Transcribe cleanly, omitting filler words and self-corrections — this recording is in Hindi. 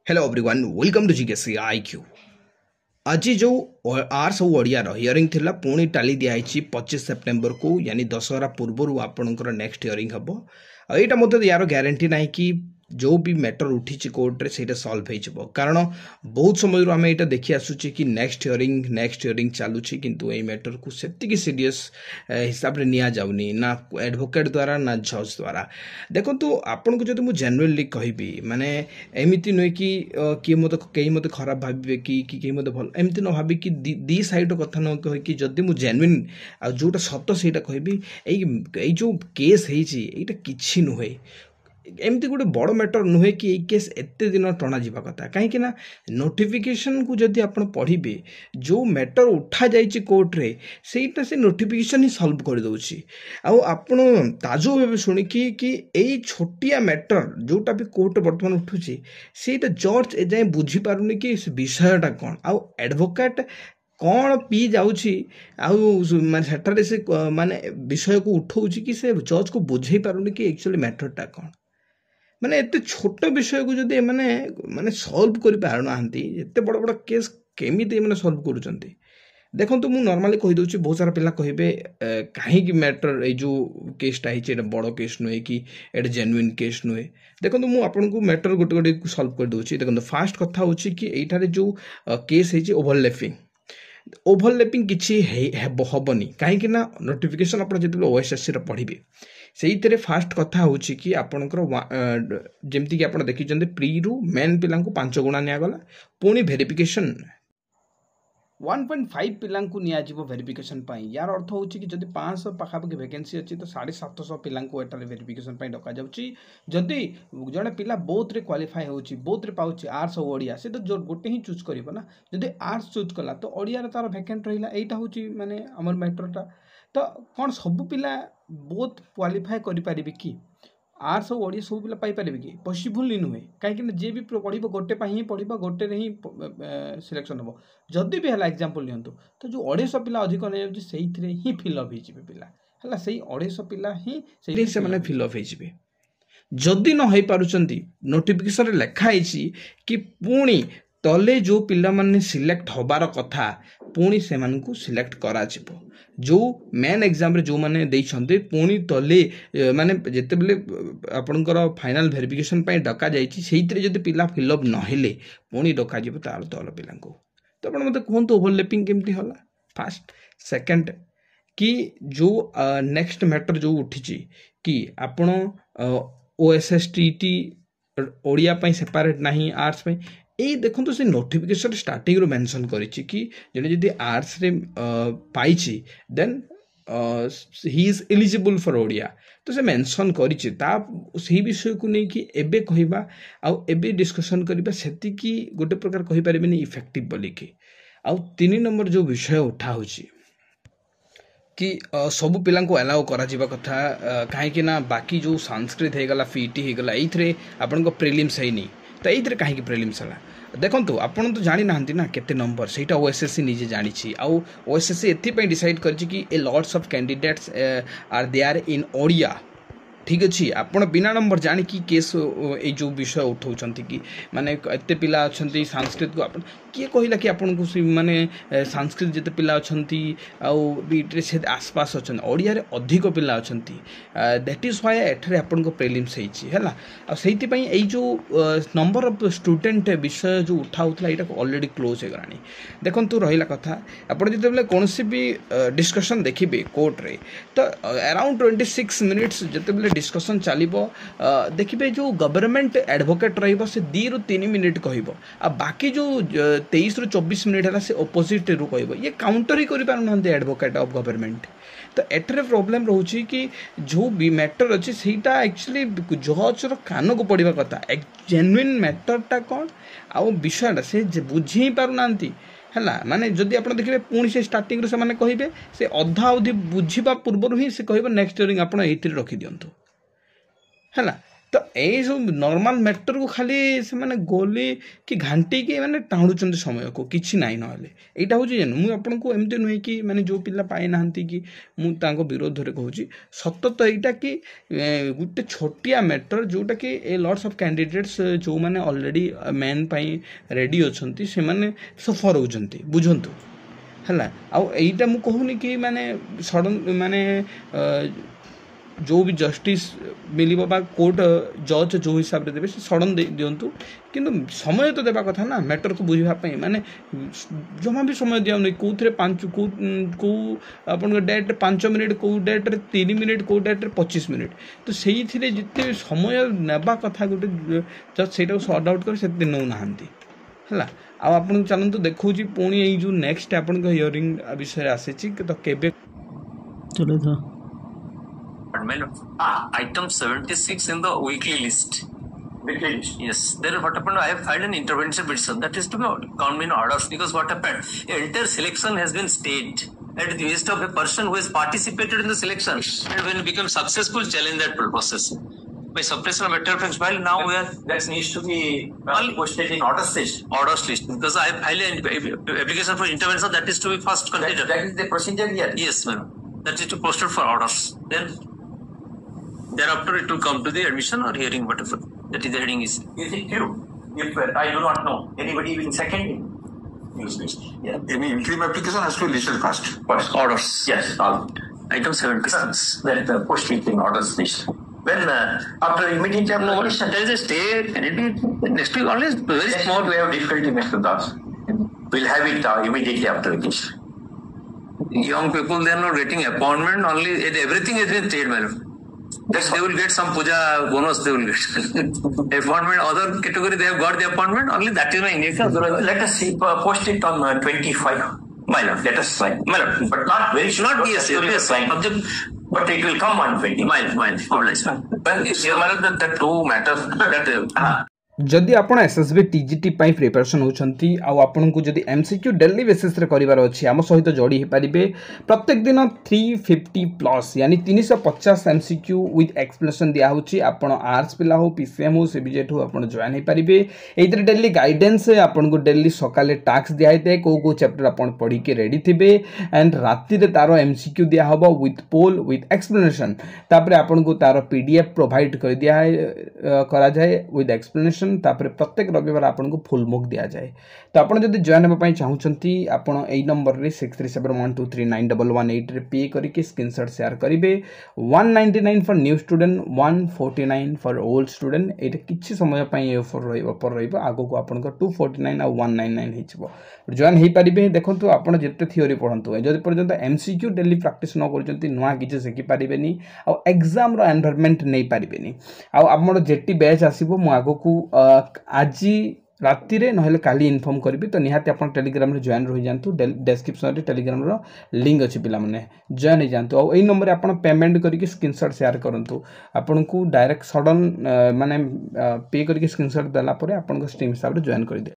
Hello everyone welcome to GKC IQ. आज जो आर्ट्स और ओडिया हियरिंग थिला पुणी टाली दिखाई 25 सेप्टेम्बर को यानी दशहरा पूर्व आपणकर नेक्स्ट हियरिंग हम। यहाँ मत यार ग्यारंटी ना कि जो भी मैटर उठी कोर्टे से सल्व हो कारण बहुत समय आम यहाँ देखी आसूचे कि नेक्स्ट हियरिंग चलुची किंतु ये मैटर को सेतिकी सीरीयस हिसाब से निया जाउनी ना एडवोकेट द्वारा ना जज द्वारा। देखो तो आपन को जब मुझे जेन्युइनली कहबी माने एमती नुहे कि किए मत कहीं मत खराब भावे कि कहीं मत भल एमती न भावी कि दी साइड कथा न कह कि जदि मुझे जेन्युइन आ जोटा सत से कहबी जो केस है किछि नुहे एमती गोटे बड़ मैटर नुहे कि ये केस एत दिन टणा जा कथा कहीं नोटिफिकेशन को जदि आप पढ़े जो मैटर उठा जाइए कोर्टे सेटा से नोटिफिकेशन ही सल्व कर दौची आपण ताजु भाव शुणिकी कि यही छोटिया मैटर जोटा भी कोर्ट बर्तमान उठुची सेटा जज एजाए बुझीपारुनि कि विषयटा कौन आउ एडवोकेट कौन पी जाऊँगी आठ से माने विषय को उठाऊँ कि से जज को बुझे पारुनि कि एक्चुअली मैटरटा कौन माने एते छोट विषय को जदि माने माने सल्व कर पारना एते बड़ बड़ केस केमिति माने सल्व करूछंती। देखो तो मुझे नॉर्मली कही दूसरी बहुत सारा पिला कहे कहीं मैटर ये जो केसटा है बड़ केस नुहे कि एट जेन्युइन केस नुहे। देखो तो मुझे मैटर गोटे गोटे सल्व कर दूसरी। देखो फास्ट कथा हूँ कि यठार जो केस है ओभरलैपिंग किसी हेबनी कहीं नोटिफिकेशन आप जो ओएसएससी पढ़े से फास्ट कथा हूँ कि आपणकर जमती कि आप देखते प्री रु मेन पिला 5 गुणा निगला पुणी भेरिफिकेशन 1.5 पिला भेरिफिकेशन यार अर्थ हूँ कि जब 500 पाखापाखि वैकेंसी अच्छी तो 750 पिला भेरिफिकेशन डक जदि जड़े पिला बोथ रे क्वालिफाई होची बोथ रे पाउची आर्ट्स और ओडिया से तो जो गोटे ही चूज करिवो ना जदि आर्ट्स चूज कला तो ओडिया रे तार वैकेंट रहिला एटा होची माने हमर मैटरटा तो कौन सब पिला बोथ क्वालिफाई करि परिबे कि आर्ट्स और ओडिया सब पिला पाई परिबे कि पॉसिबल नहीं नुहे कहीं जे भी पढ़ो गोटे ही पढ़ो गोटे ही सिलेक्शन हम जदि भी है एग्जांपल लियंतु तो जो 250 पिला अधिक नहीं जाउची सेइथरे ही फिलअप हो जिवे पिला हला सेई 250 पिला ही से माने फिलअप हो जिवे। जदि न हो पारुचंती नोटिफिकेशन रे लिखा है कि पुणी तले जो पिला माने सिलेक्ट होबार कथा पुणी से मानकु सिलेक्ट करा जिवो जो मेन एग्जाम रे जो माने देइछन्ते पुणी तले माने जेते बेले आपनकर फाइनल वेरिफिकेशन पई डका जाईछि सेइतरे जदि पिला फिलअप न हेले पुणी डका जिवो तार तल पिलांको। तो आपण मते कोहंतो ओवरलैपिंग केमती होला फर्स्ट सेकंड कि जो नेक्स्ट मैटर जो उठिछि कि आपण ओएसएसटीटी ओडिया पई सेपरेट नाही आर्ट्स पई यही देखो तो से नोटिफिकेशन स्टार्टिंग रो मेंशन करिछि कि जने जदि आर्ट्स रे पाइछि then he is eligible for Odia तो से मेंशन करिछि ता सही विषय को नहीं कि एबे कहिबा आ एबे डिस्कशन करिबा सेति कि गोटे प्रकार कहि परिबेनी इफेक्टिव बोली कि आ 3 नंबर जो विषय उठा होछि कि सब पिला एलाउ करा कथा कहीं बाकी जो संस्कृत होगला पीटी होगला ये आपण प्रिलिम्स है नहीं तो ये कहीं प्रिलिम्स है देखो आपन तो जानी ना ना केते नंबर सेटा ओएसएससी निजे जानी आउ ओएसएससी एथि डिसाइड करछि कि a lots of candidates are there in Odia ठीक अच्छे आपण बिना नंबर जाणी कि केस ये जो विषय उठाऊँ कि माने एत पिला अच्छा संस्कृत को आप किए कहला कि आपन को माने संस्कृत जिते पिला अच्छा आउे से आसपास अच्छा ओडिया रे अधिक पिला अच्छा दैट इज व्हाई एठरे आपन को प्रिलिम्स है से जो नंबर ऑफ स्टूडेंट विषय जो उठाऊला यहाँ ऑलरेडी क्लोज हो गलानी। देखो तो रहा कथा आप जो कौन भी डिस्कशन देखिए कोर्ट रे तो अराउंड 26 मिनिट्स जिते डिस्कशन चलो देखिए जो गवर्नमेंट एडवोकेट रही से 2 ରୁ 3 मिनिट कह बाकी जो 23 ରୁ 24 मिनिट है से ऑपोजिट रू कह ये काउंटर ही कर एडवोकेट ऑफ गवर्नमेंट। तो एठरे प्रॉब्लम रोचे कि जो भी मैटर अच्छे सेटा एक्चुअली जज कान को पड़ा कथा जेन्युइन मैटरटा कौन आउ विषयटा से बुझी ही पारना है माने जदि आप देखिए पुणी से स्टार्टिंग से माने कहे से अधा अवधि बुझा पूर्व ही से कह नेक्स्ट हियरिंग आप ये रखी दिंतु है। तो यही सब नॉर्मल मैटर को खाली से माने गोली कि घाटी के माने टाणुचंद समय को किछि नाही नहले एटा हो जे मु आपन को एमते नुई कि माने जो पिला पाई नाहंती कि मु तांको विरोध रे कहूची सत्य तो एटा कि गुटे छोटिया मैटर जोटा कि ए लॉट्स ऑफ कैंडिडेट्स जो माने ऑलरेडी मैन पाई रेडी अछंती से माने सफर होजंती बुझंतु हला आ एटा मु कहूनी कि माने सडन माने जो भी जस्टिस मिल कोर्ट जज जो हिसाब से देवे सडन दिंतु किंतु समय तो देवा कथा ना मैटर को बुझापी माने जमा भी समय दिया नहीं कौन पाँच कौ आप डेट 5 मिनिट कौ डेट 3 मिनिट कौ डेट 25 मिनिट तो से जिते समय नेबा कथा गोटे जस्ट से सर्ट आउट कर नौ ना है आप चलते देखा पुणी ये जो नेक्स्ट आपण हियरिंग विषय आसी तो केबे चले था item 76 in the weekly list. Weekly list. Yes. Then what happened? I have filed an intervention petition that is to be government orders because what happened? Entire selection has been stayed at the behest of a person who has participated in the selection and when become successful challenge that process. By suppression of matter of file now we are that needs to be posted in orders list. Orders list because I have filed an application for intervention that is to be first considered. That is the procedure here. Yes, ma'am. That is to posted for orders. Then thereafter it will come to the admission or hearing whatever that is the heading is. Is it true? If I do not know, anybody will second use this. Yeah. Any interim application has to be listed first. First orders. Yes. All. Item 76. Then the post meeting orders list. When After immediately no, there is a stay. Can it be next week? Always very yes, small. we have difficulty, Mr. Das. We'll have it immediately after the case. Young people they are not getting appointment. Only everything has been stayed, madam. Yes, they will get some puja bonus. They will get appointment. Other category they have got the appointment. Only that is my indication. Let us see, post it on 25. My lord, Let us sign. my lord, But not very soon. not yes, yes, sign. object. But it will come on 20. Mine. Obliged. Well, it's my lord, that two matters that जदि आपण एसएसबी टीजीटी पाई प्रिपरेशन होचंती आ आपण को जदि एमसीक्यू डेली बेसिस रे करिवार अछि आम सहित जोड़ी हे परिबे प्रत्येक दिन 350 प्लस यानी 350 एमसीक्यू विथ एक्सप्लेनेशन दिया होछि आपण आर्ट्स पिला हो पीसीएम हो सीबीजेट हो आपण जॉइन हे परिबे एइतरे डेली गाइडेंस आपण को डेली सकाले टास्क दिया हेते को चैप्टर आपण पढी के रेडी थिबे एंड राति रे तारो एमसीक्यू दिया होबो विथ पोल विथ एक्सप्लेनेशन तापरे आपण को तारो पीडीएफ प्रोवाइड कर दिया करा जाय विथ एक्सप्लेनेशन तापर प्रत्येक रविवार आपन को फुल मुक दिया जाए तो आपन जदि जॉइन होबा पई चाहुचंती आपन एई नंबर रे 6371239118 रे पे करी के स्क्रीनशॉट शेयर करिवे 199 for new student 149 for old student एटा किछि समय पई ऑफर रहइबो पर रहइबो आगो को आपन को 249 आ 199 हिचबो जॉइन हे परिबे देखंतु आपन जेते थ्योरी पढंतु जदि पर्यंत एमसीक्यू डेली प्रैक्टिस न करचंती नुआ किछि सेकी परिबेनी आ एग्जाम रो एनवायरनमेंट नै परिबेनी आ हमर जेटी बैच आसीबो मु आगो को आज राति रे नहले काली इन्फॉर्म करी तो निहाती आप टेलीग्राम रे जॉइन रही जातु डिस्क्रिप्शन रे टेलीग्राम रो लिंक अच्छी पिला माने जॉइन हो जातु और एई नंबर आप पेमेंट करके स्क्रीनशॉट शेयर करंतु आपन को डायरेक्ट सडन माने पे करके स्क्रीनशॉट देला परे आपन को स्ट्रीम हिसाब रे जॉइन कर दे।